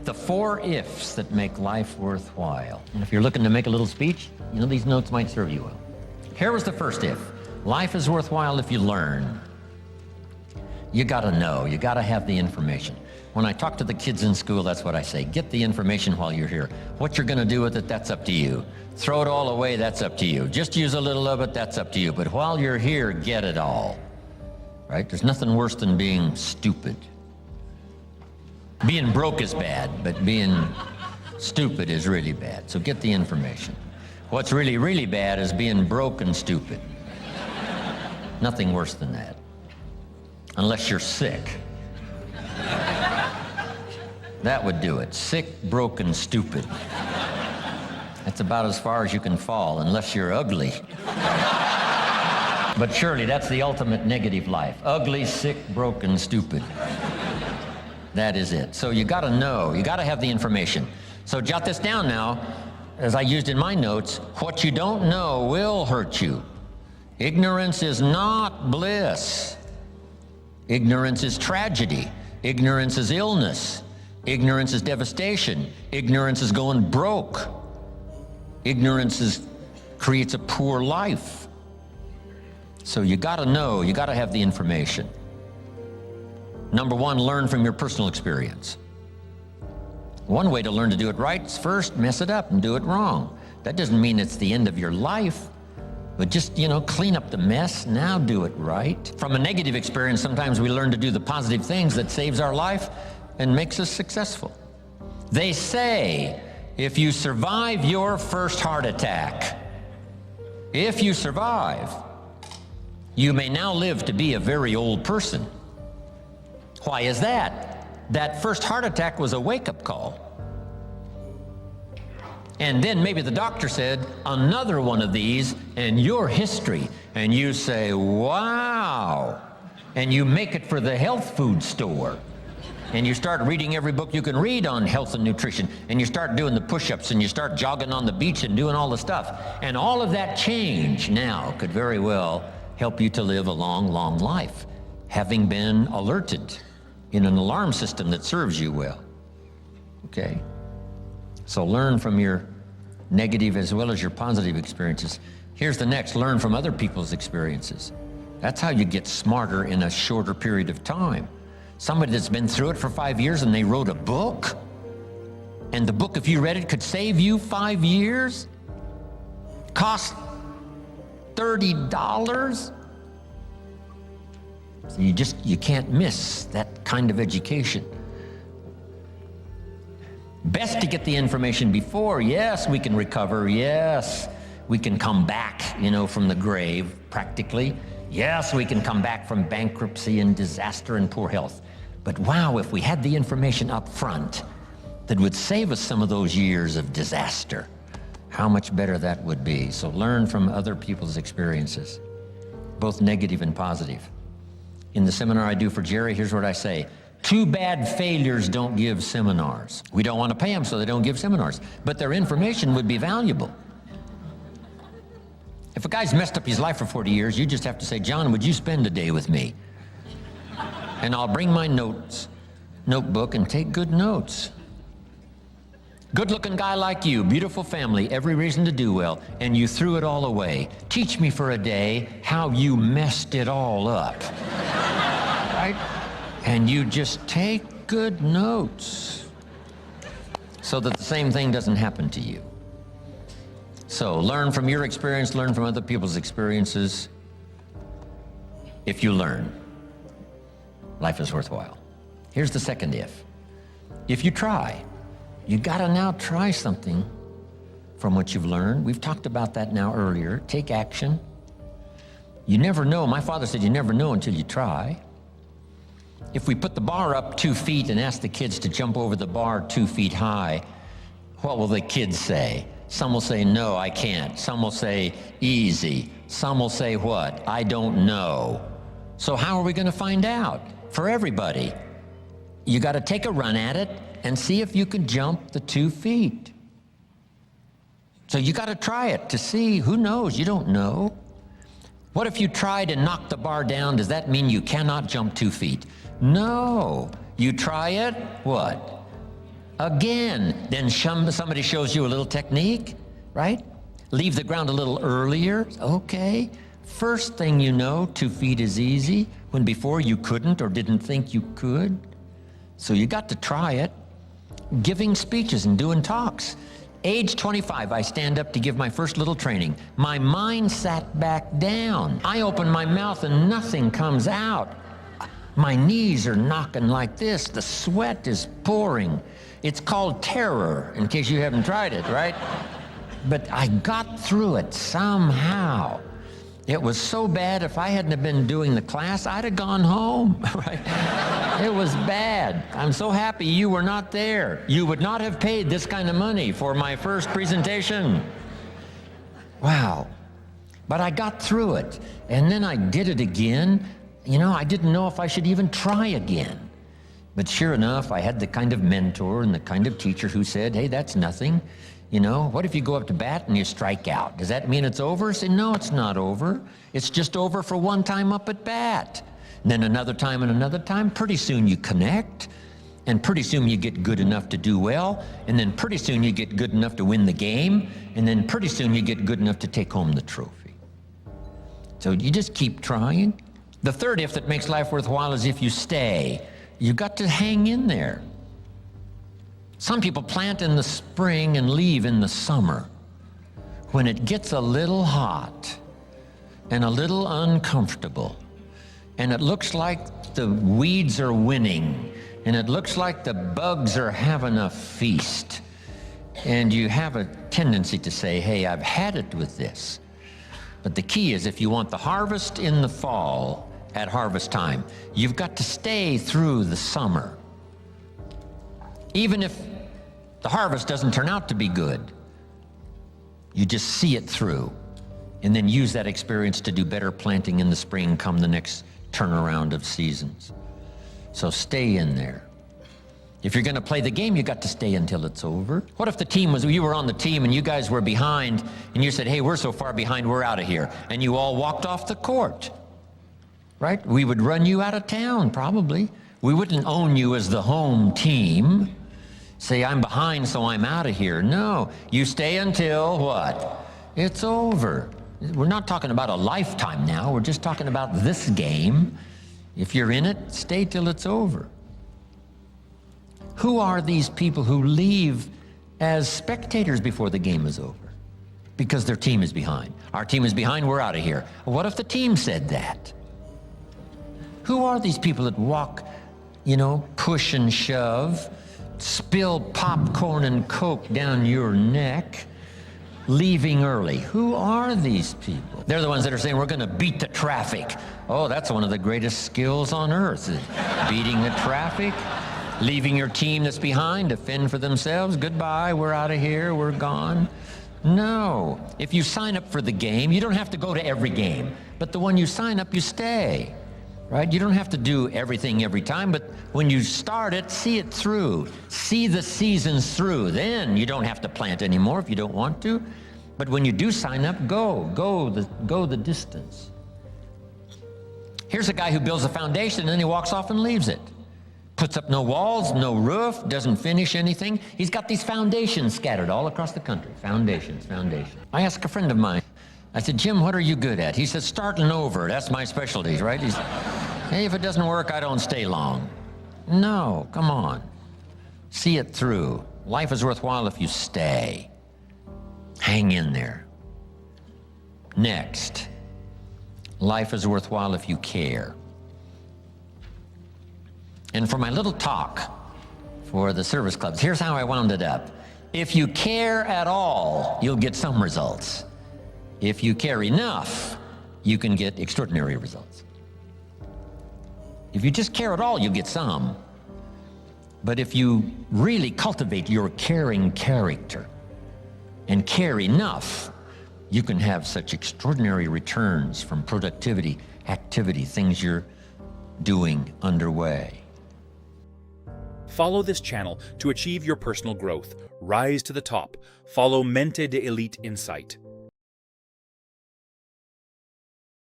The 4 ifs that make life worthwhile. And if you're looking to make a little speech, you know, these notes might serve you well. Here was the first if. Life is worthwhile if you learn. You gotta know, you gotta have the information. When I talk to the kids in school, that's what I say. Get the information while you're here. What you're gonna do with it, that's up to you. Throw it all away, that's up to you. Just use a little of it, that's up to you. But while you're here, get it all. Right? There's nothing worse than being stupid. Being broke is bad, but being stupid is really bad. So get the information. What's really, really bad is being broke and stupid. Nothing worse than that. Unless you're sick. That would do it. Sick, broken, stupid. That's about as far as you can fall, unless you're ugly. But surely that's the ultimate negative life. Ugly, sick, broken, stupid. That is it. So you gotta know, you gotta have the information. So jot this down now, as I used in my notes. What you don't know will hurt you. Ignorance is not bliss. Ignorance is tragedy. Ignorance is illness. Ignorance is devastation. Ignorance is going broke. Ignorance creates a poor life. So you gotta know, you gotta have the information. Number 1, learn from your personal experience. One way to learn to do it right is first mess it up and do it wrong. That doesn't mean it's the end of your life, but just, clean up the mess, now do it right. From a negative experience, sometimes we learn to do the positive things that saves our life and makes us successful. They say, if you survive your first heart attack, if you survive, you may now live to be a very old person. Why is that? That first heart attack was a wake-up call. And then maybe the doctor said, another one of these and you're history. And you say, wow. And you make it for the health food store. And you start reading every book you can read on health and nutrition. And you start doing the push-ups and you start jogging on the beach and doing all the stuff. And all of that change now could very well help you to live a long, long life, having been alerted in an alarm system that serves you well. Okay? So learn from your negative as well as your positive experiences. Here's the next, learn from other people's experiences. That's how you get smarter in a shorter period of time. Somebody that's been through it for 5 years and they wrote a book, and the book, if you read it, could save you 5 years, cost $30. So you can't miss that kind of education. Best to get the information before. Yes, we can recover. Yes, we can come back, from the grave, practically. Yes, we can come back from bankruptcy and disaster and poor health. But wow, if we had the information up front that would save us some of those years of disaster, how much better that would be. So learn from other people's experiences, both negative and positive. In the seminar I do for Jerry, here's what I say. Too bad failures don't give seminars. We don't want to pay them, so they don't give seminars. But their information would be valuable. If a guy's messed up his life for 40 years, you just have to say, John, would you spend a day with me? And I'll bring my notebook and take good notes. Good-looking guy like you, beautiful family, every reason to do well, and you threw it all away. Teach me for a day how you messed it all up. Right? And you just take good notes so that the same thing doesn't happen to you. So learn from your experience, learn from other people's experiences. If you learn, life is worthwhile. Here's the second if. If you try, you gotta now try something from what you've learned. We've talked about that now earlier. Take action. You never know. My father said you never know until you try. If we put the bar up 2 feet and ask the kids to jump over the bar 2 feet high, what will the kids say? Some will say, no, I can't. Some will say, easy. Some will say what? I don't know. So how are we gonna find out? For everybody, you gotta take a run at it and see if you can jump the 2 feet. So you gotta try it to see. Who knows? You don't know. What if you tried and knocked the bar down? Does that mean you cannot jump 2 feet? No. You try it, what? Again. Then somebody shows you a little technique, right? Leave the ground a little earlier. Okay. First thing you know, 2 feet is easy, when before you couldn't or didn't think you could. So you got to try it. Giving speeches and doing talks. Age 25, I stand up to give my first little training. My mind sat back down. I open my mouth and nothing comes out. My knees are knocking like this. The sweat is pouring. It's called terror, in case you haven't tried it, right? But I got through it somehow. It was so bad, if I hadn't have been doing the class, I'd have gone home, right? It was bad. I'm so happy you were not there. You would not have paid this kind of money for my first presentation. Wow. But I got through it, and then I did it again. You know, I didn't know if I should even try again. But sure enough, I had the kind of mentor and the kind of teacher who said, hey, that's nothing. You know, what if you go up to bat and you strike out? Does that mean it's over? I say, no, it's not over. It's just over for one time up at bat. And then another time and another time. Pretty soon you connect, and pretty soon you get good enough to do well, and then pretty soon you get good enough to win the game, and then pretty soon you get good enough to take home the trophy. So you just keep trying. The third if that makes life worthwhile is if you stay. You got to hang in there. Some people plant in the spring and leave in the summer. When it gets a little hot and a little uncomfortable, and it looks like the weeds are winning, and it looks like the bugs are having a feast, and you have a tendency to say, hey, I've had it with this. But the key is, if you want the harvest in the fall at harvest time, you've got to stay through the summer. Even if the harvest doesn't turn out to be good, you just see it through, and then use that experience to do better planting in the spring come the next turnaround of seasons. So stay in there. If you're going to play the game, you got to stay until it's over. What if the team was, you were on the team and you guys were behind, and you said, hey, we're so far behind, we're out of here, and you all walked off the court, right? We would run you out of town, probably. We wouldn't own you as the home team. Say, I'm behind, so I'm out of here. No, you stay until what? It's over. We're not talking about a lifetime now. We're just talking about this game. If you're in it, stay till it's over. Who are these people who leave as spectators before the game is over? Because their team is behind. Our team is behind, we're out of here. What if the team said that? Who are these people that walk, you know, push and shove, spill popcorn and Coke down your neck, leaving early? Who are these people? They're the ones that are saying, we're going to beat the traffic. Oh, that's one of the greatest skills on earth, is beating the traffic, leaving your team that's behind to fend for themselves. Goodbye, we're out of here, we're gone. No. If you sign up for the game, you don't have to go to every game, but the one you sign up, you stay. Right? You don't have to do everything every time, but when you start it, see it through. See the seasons through. Then you don't have to plant anymore if you don't want to. But when you do sign up, go the distance. Here's a guy who builds a foundation and then he walks off and leaves it. Puts up no walls, no roof, doesn't finish anything. He's got these foundations scattered all across the country. Foundations. I asked a friend of mine, I said, Jim, what are you good at? He said, starting over. That's my specialty, right? He's, hey, if it doesn't work, I don't stay long. No, come on. See it through. Life is worthwhile if you stay. Hang in there. Next, life is worthwhile if you care. And for my little talk for the service clubs, here's how I wound it up. If you care at all, you'll get some results. If you care enough, you can get extraordinary results. If you just care at all, you'll get some. But if you really cultivate your caring character and care enough, you can have such extraordinary returns from productivity, activity, things you're doing underway. Follow this channel to achieve your personal growth. Rise to the top. Follow Mente de Elite Insight.